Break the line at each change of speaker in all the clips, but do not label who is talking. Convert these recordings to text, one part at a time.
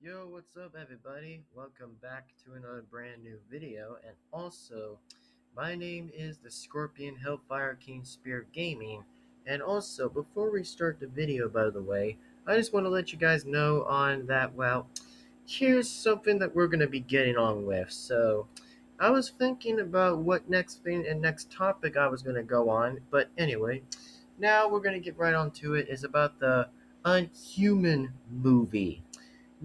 Yo, what's up, everybody? Welcome back to another brand new video. And also, my name is the Scorpion Hellfire King Spear Gaming. And also, before we start the video, by the way, I just want to let you guys know on that, well, here's something that we're going to be getting on with. So, I was thinking about what next thing and next topic I was going to go on. But anyway, now we're going to get right on to it. Is about the Unhuman movie.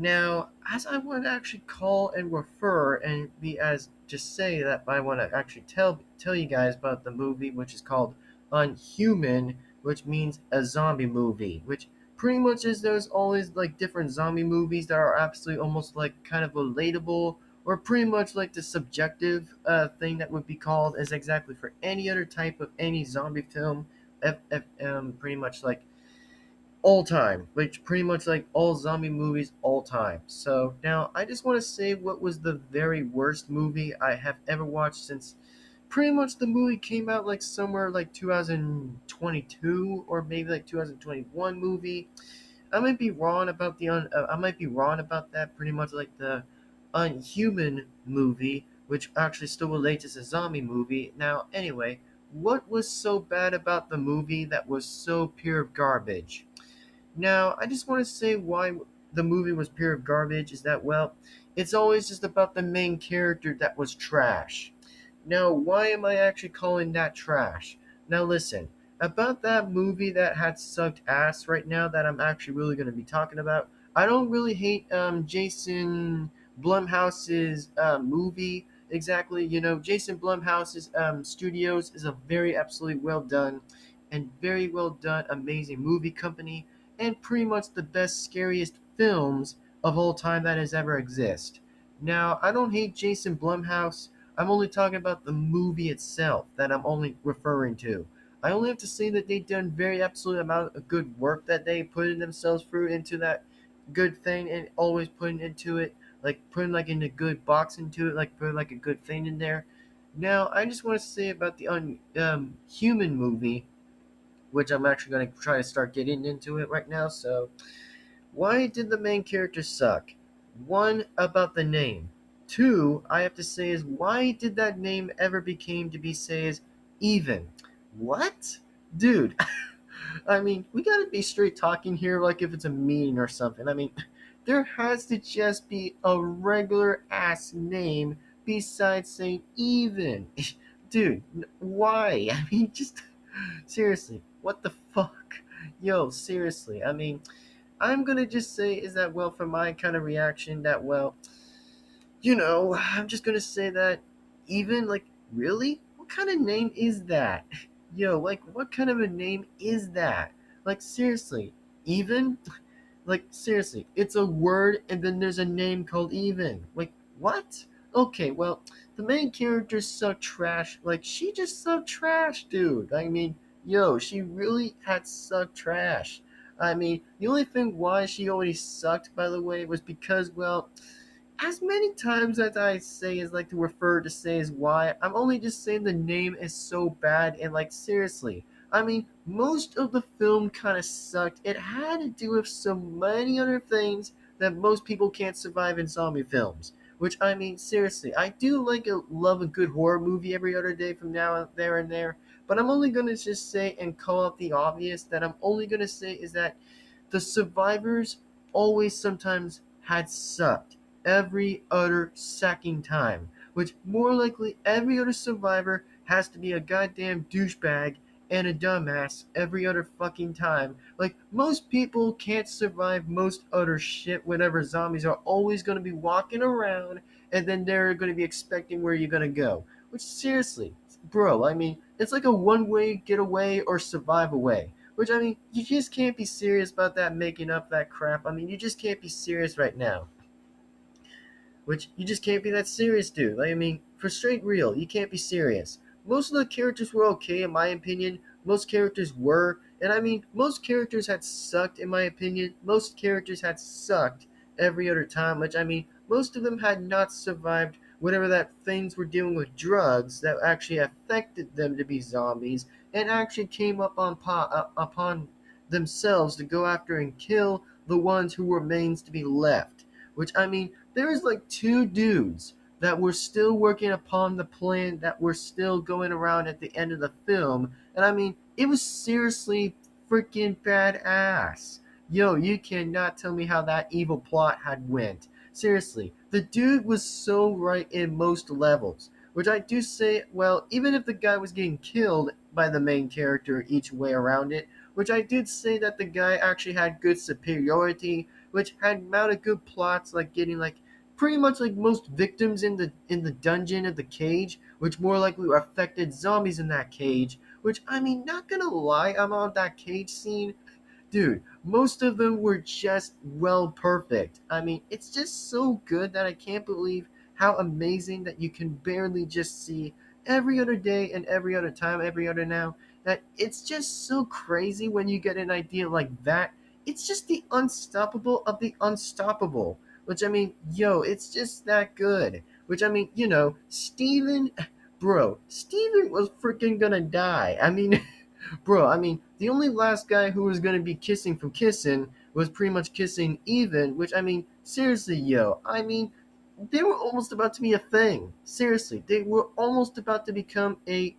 Now, as I want to actually call and refer and be as just say that I want to actually tell you guys about the movie, which is called Unhuman, which means a zombie movie, which pretty much is there's always like different zombie movies that are absolutely almost like kind of relatable, or pretty much like the subjective thing that would be called as exactly for any other type of any zombie film, pretty much like all time, which pretty much like all zombie movies all time. So now I just want to say what was the very worst movie I have ever watched since pretty much the movie came out like somewhere like 2022 or maybe like 2021 movie. I might be wrong about I might be wrong about that. Pretty much like the Unhuman movie, which actually still relates as a zombie movie. Now, anyway, what was so bad about the movie that was so pure garbage? Now, I just want to say why the movie was pure garbage is that, well, it's always just about the main character that was trash. Now, why am I actually calling that trash? Now, listen, about that movie that had sucked ass right now that I'm actually really going to be talking about, I don't really hate Jason Blumhouse's movie exactly. You know, Jason Blumhouse's studios is a very absolutely well done and very well done, amazing movie company and pretty much the best, scariest films of all time that has ever existed. Now, I don't hate Jason Blumhouse. I'm only talking about the movie itself that I'm only referring to. I only have to say that they've done very absolute amount of good work that they put in themselves through into that good thing and always putting into it, like putting like in a good box into it, like putting like a good thing in there. Now, I just want to say about the Human movie, which I'm actually going to try to start getting into it right now. So, why did the main character suck? One, about the name. Two, I have to say is why did that name ever became to be say as even? What? Dude, I mean, we gotta be straight talking here like if it's a meaning or something. I mean, there has to just be a regular ass name besides saying even. Dude, why? I mean, just seriously, what the fuck? Yo, seriously. I mean, I'm gonna just say is that well for my kind of reaction that well, I'm just gonna say that even like really? What kind of name is that? Yo, like what kind of a name is that? Like seriously, even? Like seriously, it's a word and then there's a name called even. Like what? Okay, well, the main character sucked trash. Like she just sucked trash, dude. I mean, yo, she really had sucked trash. I mean, the only thing why she already sucked, by the way, was because, well, as many times as I say is like to refer to say is why, I'm only just saying the name is so bad and like seriously. I mean, most of the film kind of sucked. It had to do with so many other things that most people can't survive in zombie films. Which I mean, seriously, I do love a good horror movie every other day from now and there. But I'm only gonna just say and call out the obvious that I'm only gonna say is that the survivors always sometimes had sucked every other sacking time, which more likely every other survivor has to be a goddamn douchebag and a dumbass every other fucking time. Like, most people can't survive most other shit whenever zombies are always going to be walking around and then they're going to be expecting where you're going to go. Which, seriously, bro, I mean, it's like a one way get away or survive away. Which, I mean, you just can't be serious about that making up that crap. I mean, you just can't be serious right now. Which you just can't be that serious, dude. Like, I mean, for straight real, you can't be serious. Most of the characters were okay, in my opinion. Most characters were, and I mean, most characters had sucked, in my opinion. Most characters had sucked every other time, which I mean, most of them had not survived whatever that things were dealing with drugs that actually affected them to be zombies, and actually came upon themselves to go after and kill the ones who remains to be left. which I mean, there was like two dudes that were still working upon the plan that were still going around at the end of the film, and I mean, it was seriously freaking badass. Yo, you cannot tell me how that evil plot had went. Seriously, the dude was so right in most levels. Which I do say, well, even if the guy was getting killed by the main character each way around it, which I did say that the guy actually had good superiority, which had mounted good plots like getting like pretty much like most victims in the dungeon of the cage, which more likely were affected zombies in that cage, which I mean not gonna lie, I'm on that cage scene. Dude, most of them were just well perfect. I mean, it's just so good that I can't believe how amazing that you can barely just see every other day and every other time, every other now. That it's just so crazy when you get an idea like that. It's just the unstoppable of the unstoppable. Which I mean, yo, it's just that good. Which I mean, Steven, bro, Steven was freaking gonna die. I mean, bro, I mean, the only last guy who was gonna be kissing from kissing was pretty much kissing even, which I mean, seriously, yo, I mean, they were almost about to be a thing. Seriously, they were almost about to become a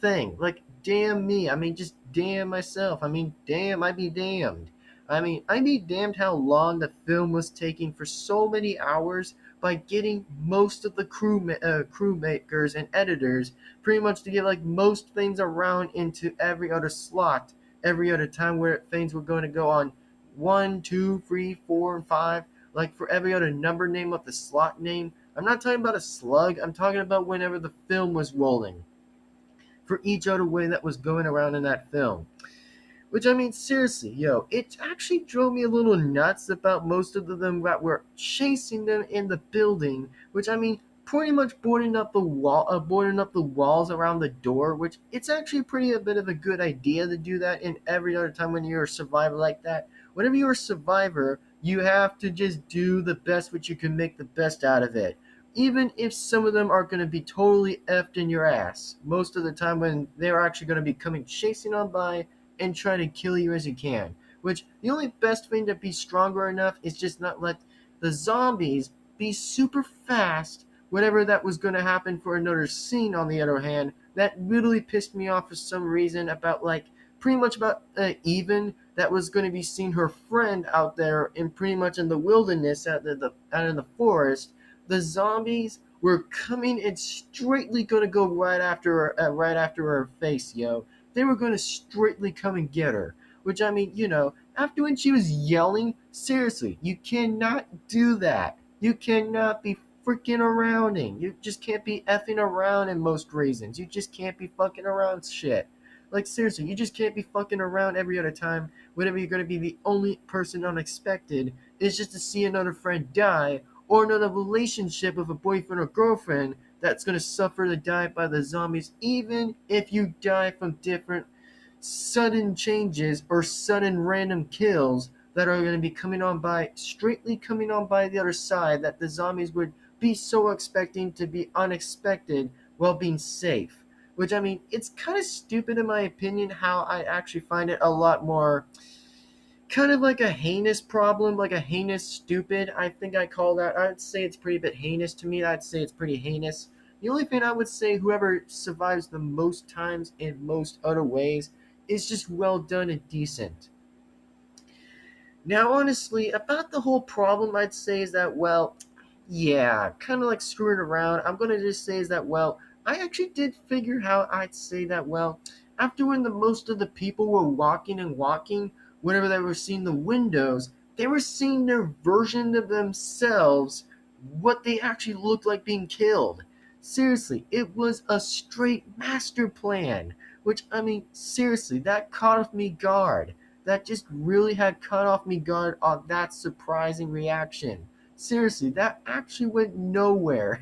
thing. Like, damn me. I mean, just damn myself. I mean, damn, I'd be damned. I mean, I'd be damned how long the film was taking for so many hours by getting most of the crew makers and editors pretty much to get like most things around into every other slot, every other time where things were going to go on one, two, three, four, and five. Like for every other number name of the slot name. I'm not talking about a slug. I'm talking about whenever the film was rolling for each other way that was going around in that film. Which I mean, seriously, yo, it actually drove me a little nuts about most of them that were chasing them in the building. Which I mean, pretty much boarding up the walls around the door. Which it's actually pretty a bit of a good idea to do that in every other time when you're a survivor like that. Whenever you're a survivor, you have to just do the best which you can make the best out of it even if some of them are going to be totally effed in your ass most of the time when they're actually going to be coming chasing on by and try to kill you as you can. Which the only best thing to be stronger enough is just not let the zombies be super fast. Whatever that was going to happen for another scene, on the other hand, that really pissed me off for some reason about like pretty much about even that was going to be seeing her friend out there in pretty much in the wilderness out in the forest. The zombies were coming and straightly going to go right after her face, yo. They were going to straightly come and get her. Which I mean, after when she was yelling, seriously, you cannot do that. You cannot be freaking arounding. You just can't be effing around in most reasons. You just can't be fucking around shit. Like seriously, you just can't be fucking around every other time whenever you're gonna be the only person unexpected is just to see another friend die or another relationship with a boyfriend or girlfriend that's going to suffer to die by the zombies, even if you die from different sudden changes or sudden random kills that are going to be straightly coming on by the other side that the zombies would be so expecting to be unexpected while being safe. Which I mean, it's kind of stupid in my opinion how I actually find it a lot more kind of like a heinous problem, like a heinous stupid. I think I call that. I'd say it's pretty bit heinous to me. I'd say it's pretty heinous. The only thing I would say, whoever survives the most times in most other ways, is just well done and decent. Now, honestly, about the whole problem, I'd say is that, well, yeah, kind of like screwing around. I'm going to just say is that, well, I actually did figure how I'd say that, well, after when the most of the people were walking and walking, whenever they were seeing the windows, they were seeing their version of themselves, what they actually looked like being killed. Seriously, it was a straight master plan. Which, I mean, seriously, that caught off me guard. That just really had cut off me guard on that surprising reaction. Seriously, that actually went nowhere.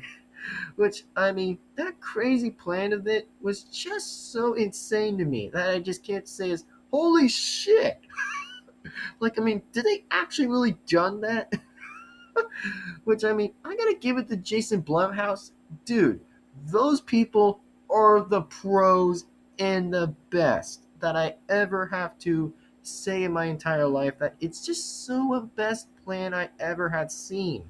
Which, I mean, that crazy plan of it was just so insane to me that I just can't say is, holy shit! Like, I mean, did they actually really done that? Which, I mean, I gotta give it to Jason Blumhouse. Dude, those people are the pros and the best that I ever have to say in my entire life. That it's just so a best plan I ever had seen.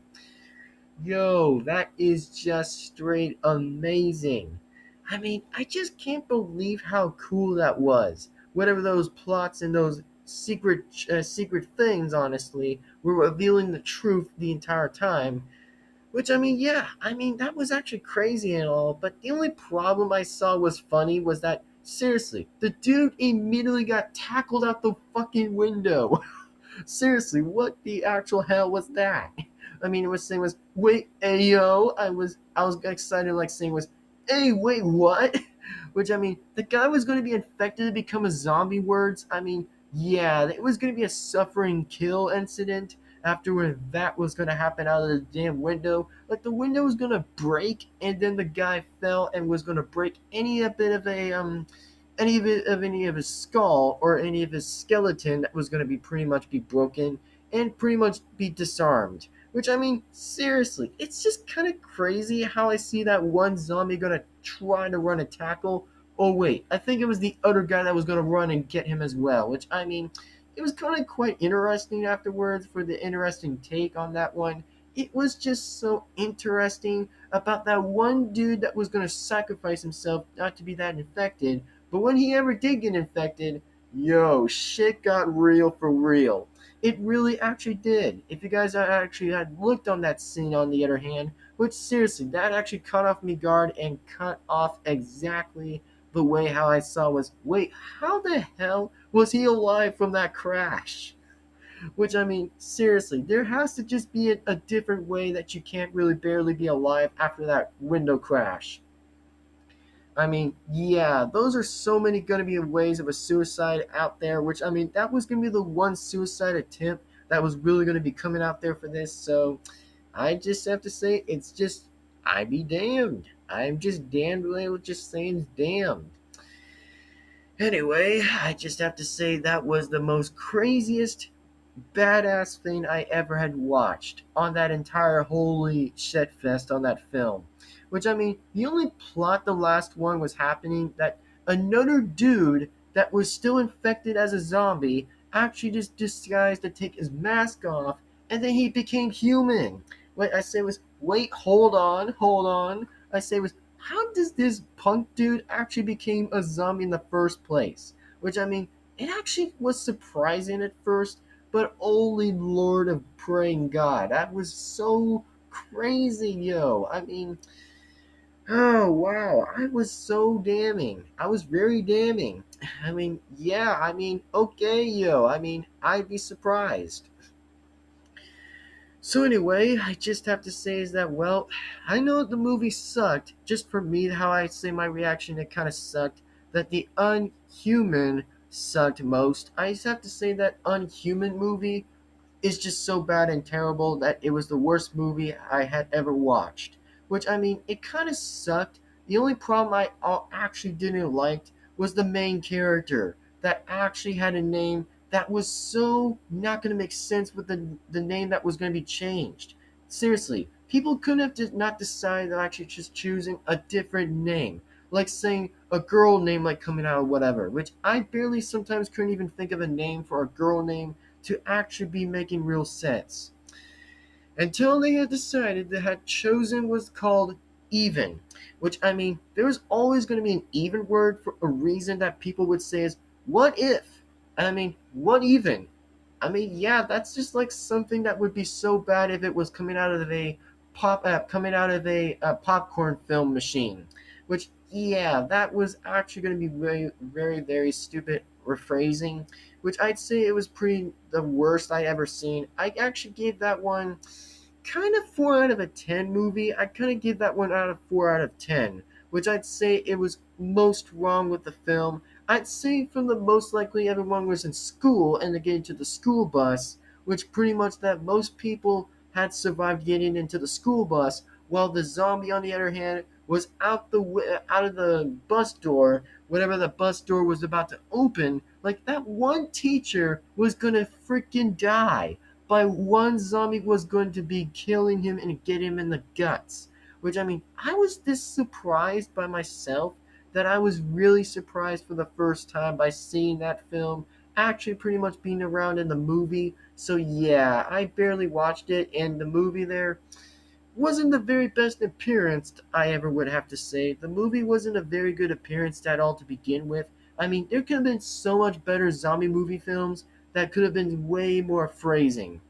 Yo, that is just straight amazing. I mean, I just can't believe how cool that was. Whatever those plots and those secret things, honestly, were revealing the truth the entire time. Which, I mean, yeah, I mean, that was actually crazy and all, but the only problem I saw was funny was that, seriously, the dude immediately got tackled out the fucking window. Seriously, what the actual hell was that? I mean, it was saying was, wait, ayo. I was excited like saying was, hey, wait, what? Which, I mean, the guy was going to be infected to become a zombie. Words. I mean, yeah, it was going to be a suffering kill incident. Afterward, that was going to happen out of the damn window. Like the window was going to break, and then the guy fell and was going to break any bit of a any of his skull or any of his skeleton that was going to be pretty much be broken and pretty much be disarmed. Which, I mean, seriously, it's just kind of crazy how I see that one zombie going to try to run a tackle. Oh wait, I think it was the other guy that was going to run and get him as well. Which, I mean, it was kind of quite interesting afterwards for the interesting take on that one. It was just so interesting about that one dude that was going to sacrifice himself not to be that infected, but when he ever did get infected, yo, shit got real for real. It really actually did. If you guys actually had looked on that scene, on the other hand, which seriously, that actually caught off me guard and cut off exactly the way how I saw was, wait, how the hell was he alive from that crash? Which, I mean, seriously, there has to just be a different way that you can't really barely be alive after that window crash. I mean, yeah, those are so many going to be ways of a suicide out there, which, I mean, that was going to be the one suicide attempt that was really going to be coming out there for this. So I just have to say, it's just, I be damned. I'm just damned with just saying damned. Anyway, I just have to say that was the most craziest badass thing I ever had watched on that entire holy shit fest on that film. Which, I mean, the only plot the last one was happening that another dude that was still infected as a zombie actually just disguised to take his mask off and then he became human. What I say was, wait, hold on. I say was, how does this punk dude actually became a zombie in the first place? Which, I mean, it actually was surprising at first, but holy Lord of praying God, that was so crazy, yo. I mean, oh wow, I was so damning. I was very damning. I mean, yeah, I mean, okay, yo. I mean, I'd be surprised. So anyway, I just have to say is that, well, I know the movie sucked. Just for me, how I say my reaction, it kind of sucked. That the Unhuman sucked most. I just have to say that Unhuman movie is just so bad and terrible that it was the worst movie I had ever watched. Which, I mean, it kind of sucked. The only problem I actually didn't like was the main character that actually had a name that was so not going to make sense with the name that was going to be changed. Seriously, people couldn't have just not decided that actually just choosing a different name. Like saying a girl name like coming out of whatever, which I barely sometimes couldn't even think of a name for a girl name to actually be making real sense. Until they had decided they had chosen was called even, which, I mean, there was always going to be an even word for a reason that people would say is what if? And I mean, what even? I mean, yeah, that's just like something that would be so bad if it was coming out of a coming out of a popcorn film machine, which, yeah, that was actually going to be very, very, very stupid rephrasing, which I'd say it was pretty the worst I ever seen. I actually gave that one kind of 4 out of a 10 movie. I'd kind of give that one out of 4 out of 10, which I'd say it was most wrong with the film. I'd say from the most likely everyone was in school and they get into the school bus, which pretty much that most people had survived getting into the school bus, while the zombie on the other hand was out of the bus door whenever the bus door was about to open. Like that one teacher was gonna freaking die by one zombie was going to be killing him and get him in the guts. Which, I mean, I was this surprised by myself that I was really surprised for the first time by seeing that film actually pretty much being around in the movie. So yeah, I barely watched it, and the movie there wasn't the very best appearance I ever would have to say. The movie wasn't a very good appearance at all to begin with. I mean, there could have been so much better zombie movie films that could have been way more phrasing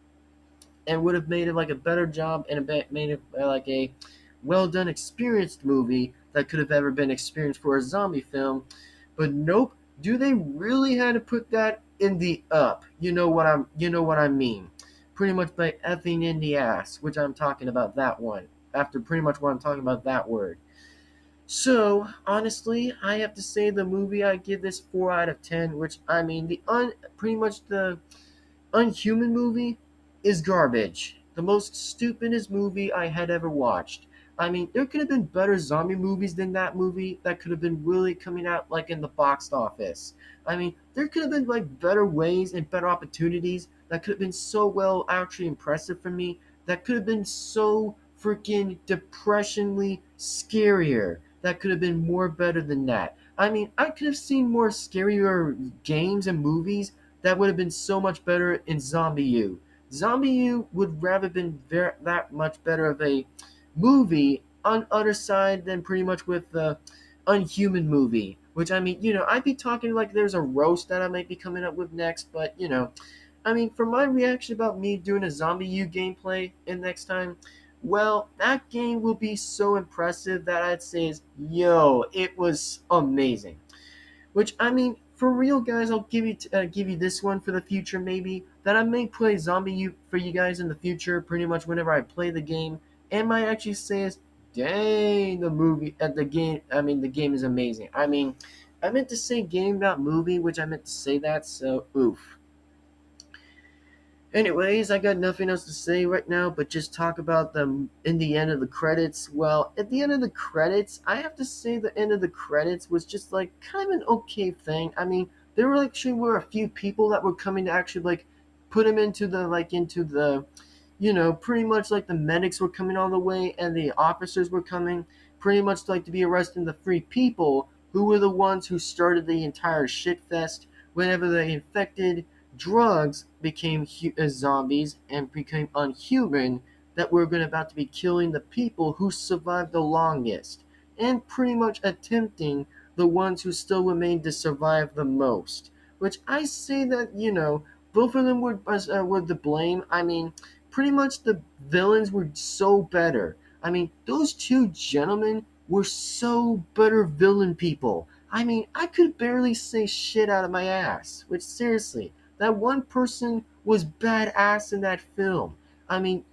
and would have made it like a better job and made it like a well done experienced movie that could have ever been experienced for a zombie film. But nope, do they really had to put that in the up? You know what I mean. Pretty much by effing in the ass, which I'm talking about that one. After pretty much what I'm talking about that word. So honestly, I have to say the movie I give this 4 out of 10, which I mean pretty much the Unhuman movie is garbage. The most stupidest movie I had ever watched. I mean, there could have been better zombie movies than that movie that could have been really coming out like in the box office. I mean, there could have been like better ways and better opportunities that could have been so well actually impressive for me. That could have been so freaking depressionally scarier. That could have been more better than that. I mean, I could have seen more scarier games and movies that would have been so much better in Zombie U. Zombie U would rather been that much better of a movie on other side than pretty much with the Unhuman movie. Which I mean, I'd be talking like there's a roast that I might be coming up with next, but I mean, for my reaction about me doing a Zombie U gameplay in next time, well, that game will be so impressive that I'd say is, yo, it was amazing. Which I mean, for real, guys, I'll give you this one for the future, maybe that I may play Zombie U for you guys in the future. Pretty much whenever I play the game, and might actually say is, dang, the movie at the game. I mean, the game is amazing. I mean, I meant to say game, not movie, which I meant to say that. So, oof. Anyways, I got nothing else to say right now, but just talk about them in the end of the credits. Well, at the end of the credits, I have to say the end of the credits was just like kind of an okay thing. I mean, there were actually were a few people that were coming to actually like put him into the pretty much like the medics were coming all the way and the officers were coming pretty much like to be arresting the three people who were the ones who started the entire shit fest whenever the infected drugs became zombies and became unhuman that were going about to be killing the people who survived the longest and pretty much attempting the ones who still remained to survive the most, which I say that both of them were to blame. I mean, pretty much the villains were so better. I mean, those two gentlemen were so better villain people. I mean, I could barely say shit out of my ass, which seriously, that one person was badass in that film. I mean,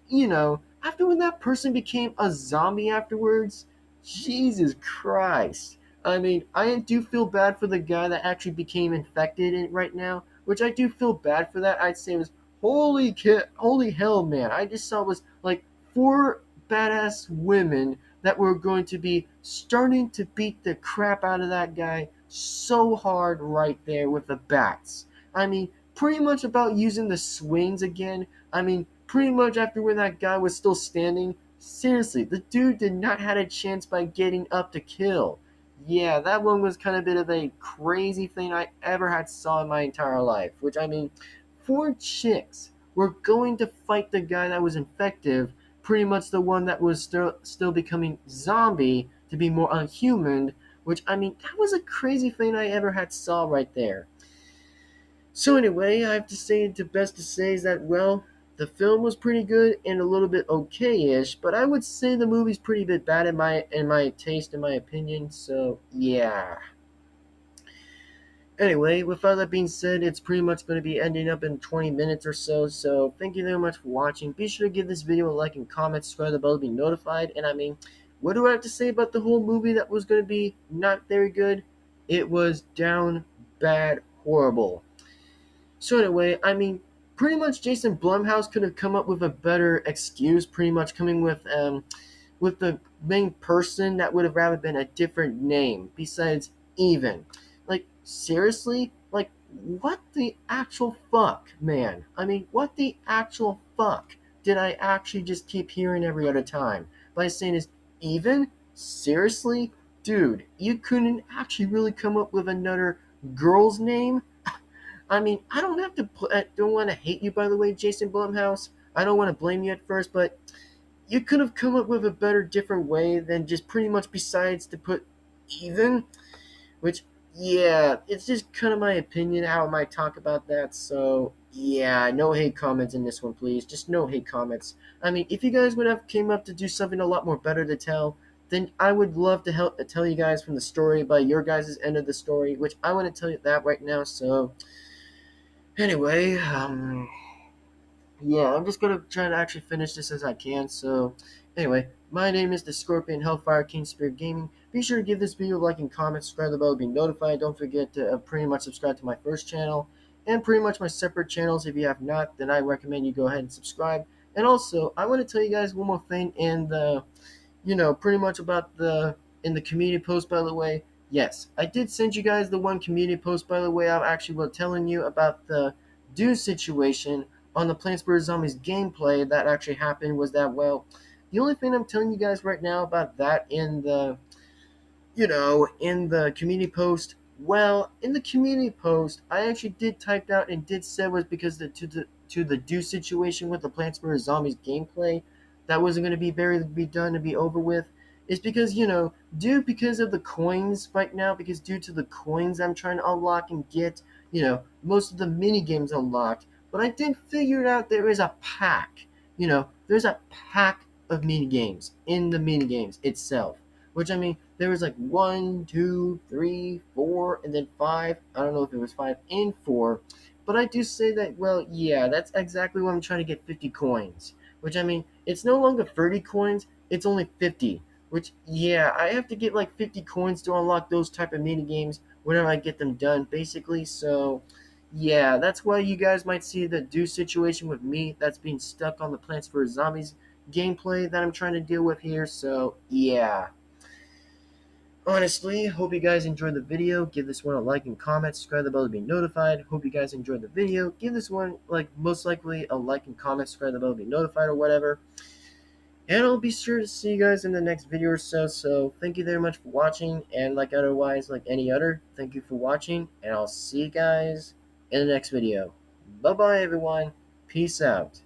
after when that person became a zombie afterwards, Jesus Christ. I mean, I do feel bad for the guy that actually became infected right now, which I do feel bad for that. I'd say it was holy hell, man. I just saw was like four badass women that were going to be starting to beat the crap out of that guy so hard right there with the bats. I mean, pretty much about using the swings again. I mean, pretty much after when that guy was still standing, seriously, the dude did not had a chance by getting up to kill. Yeah, that one was kind of a bit of a crazy thing I ever had saw in my entire life. Which I mean, four chicks were going to fight the guy that was infective, pretty much the one that was still becoming zombie to be more unhuman. Which I mean, that was a crazy thing I ever had saw right there. So anyway, I have to say the best to say is that well, the film was pretty good and a little bit okay-ish, but I would say the movie's pretty bit bad in my taste, in my opinion. So yeah. Anyway, with all that being said, it's pretty much going to be ending up in 20 minutes or so. So thank you very much for watching. Be sure to give this video a like and comment, subscribe the bell to be notified. And I mean, what do I have to say about the whole movie that was going to be not very good? It was down bad, horrible. So anyway, I mean, pretty much Jason Blumhouse could have come up with a better excuse, pretty much coming with the main person that would have rather been a different name besides Even. Like seriously, like what the actual fuck, man? I mean, what the actual fuck did I actually just keep hearing every other time by saying is Even? Seriously, dude, you couldn't actually really come up with another girl's name? I mean, I don't have to. I don't want to hate you, by the way, Jason Blumhouse. I don't want to blame you at first, but you could have come up with a better, different way than just pretty much besides to put even. Which, yeah, it's just kind of my opinion how I might talk about that. So, yeah, no hate comments in this one, please. Just no hate comments. I mean, if you guys would have came up to do something a lot more better to tell, then I would love to help tell you guys from the story by your guys' end of the story, which I want to tell you that right now. So, anyway, yeah, I'm just gonna try to actually finish this as I can. So, anyway, my name is the Scorpion Hellfire King Spirit Gaming. Be sure to give this video a like and comment, subscribe to the bell to be notified. Don't forget to pretty much subscribe to my first channel and pretty much my separate channels. If you have not, then I recommend you go ahead and subscribe. And also, I want to tell you guys one more thing in the pretty much about the in the community post, by the way. Yes, I did send you guys the one community post, by the way. I'm actually telling you about the do situation on the Plants vs. Zombies gameplay that actually happened was that, well, the only thing I'm telling you guys right now about that in the community post, well, in the community post, I actually did type out and did say was because to the do situation with the Plants vs Zombies gameplay that wasn't going to be done to be over with. Is because due because of the coins right now, because due to the coins I'm trying to unlock and get most of the mini games unlocked. But I did figure out there is a pack. There's a pack of mini games in the mini games itself. Which, I mean, there was like one, two, three, four, and then five. I don't know if it was five and four, but I do say that. Well, yeah, that's exactly what I'm trying to get 50 coins. Which, I mean, it's no longer 30 coins; it's only 50. Which, yeah, I have to get like 50 coins to unlock those type of mini games whenever I get them done, basically. So, yeah, that's why you guys might see the do situation with me that's being stuck on the Plants vs Zombies gameplay that I'm trying to deal with here. So, yeah. Honestly, hope you guys enjoyed the video. Give this one a like and comment. Subscribe to the bell to be notified. Hope you guys enjoyed the video. Give this one, like, most likely a like and comment. Subscribe to the bell to be notified or whatever. And I'll be sure to see you guys in the next video or so. So, thank you very much for watching. And, like otherwise, like any other, thank you for watching. And I'll see you guys in the next video. Bye-bye, everyone. Peace out.